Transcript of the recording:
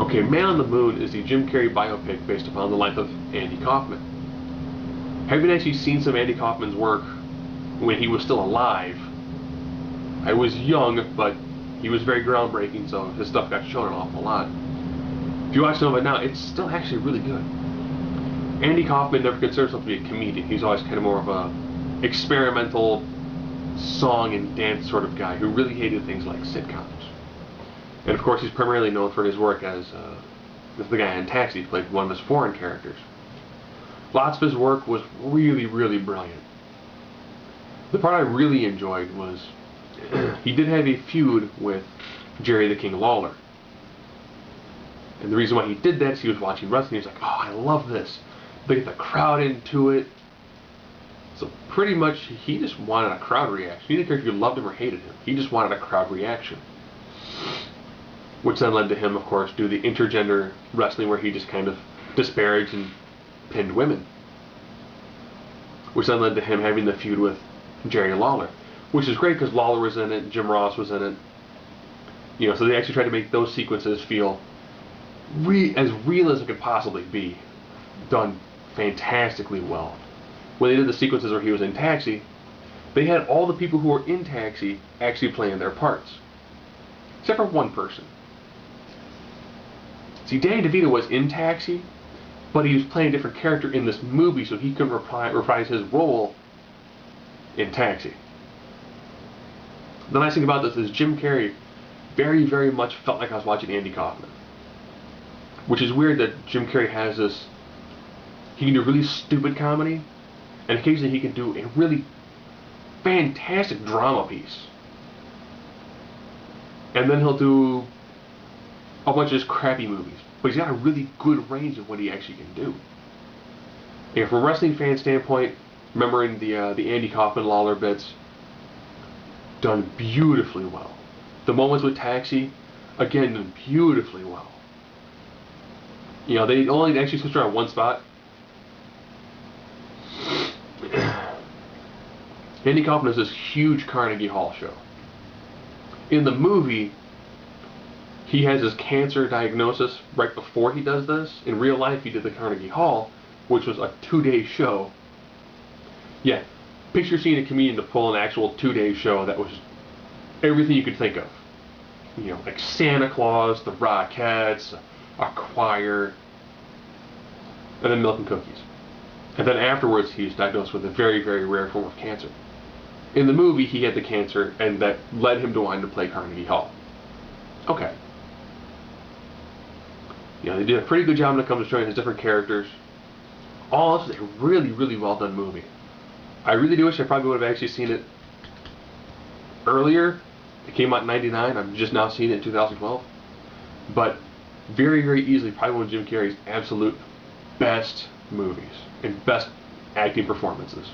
Okay, Man on the Moon is the Jim Carrey biopic based upon the life of Andy Kaufman. Having actually seen some Andy Kaufman's work when he was still alive, I was young, but he was very groundbreaking, so his stuff got shown an awful lot. If you watch some of it now, it's still actually really good. Andy Kaufman never considered himself to be a comedian. He's always kind of more of a experimental song and dance sort of guy who really hated things like sitcoms. And of course, he's primarily known for his work as the guy in Taxi. He played one of his foreign characters. Lots of his work was really, really brilliant. The part I really enjoyed was he did have a feud with Jerry the King Lawler. And the reason why he did that is he was watching wrestling. He was like, oh, I love this. They get the crowd into it. So pretty much he just wanted a crowd reaction. He didn't care if you loved him or hated him. He just wanted a crowd reaction. Which then led to him, of course, do the intergender wrestling where he just kind of disparaged and pinned women. Which then led to him having the feud with Jerry Lawler. Which is great because Lawler was in it, Jim Ross was in it. You know, so they actually tried to make those sequences feel as real as it could possibly be. Done fantastically well. When they did the sequences where he was in Taxi, they had all the people who were in Taxi actually playing their parts. Except for one person. See, Danny DeVito was in Taxi, but he was playing a different character in this movie, so he couldn't reprise his role in Taxi. The nice thing about this is Jim Carrey very, very much felt like I was watching Andy Kaufman. Which is weird that Jim Carrey has this... He can do really stupid comedy, and occasionally he can do a really fantastic drama piece. And then he'll do a bunch of just crappy movies. But he's got a really good range of what he actually can do. And from a wrestling fan standpoint, remembering the Andy Kaufman Lawler bits, done beautifully well. The moments with Taxi, again, done beautifully well. You know, they only actually switched around one spot. Andy Kaufman has this huge Carnegie Hall show. In the movie, he has his cancer diagnosis right before he does this. In real life, he did the Carnegie Hall, which was a 2-day show. Yeah, picture seeing a comedian to pull an actual 2-day show that was everything you could think of. You know, like Santa Claus, the Rockettes, a choir, and then milk and cookies. And then afterwards, he was diagnosed with a very, very rare form of cancer. In the movie, he had the cancer, and that led him to wanting to play Carnegie Hall. Okay. You know, they did a pretty good job when it comes to showing his different characters. All this is a really, really well done movie. I really do wish I probably would have actually seen it earlier. It came out in '99. I'm just now seeing it in 2012. But very, very easily, probably one of Jim Carrey's absolute best movies and best acting performances.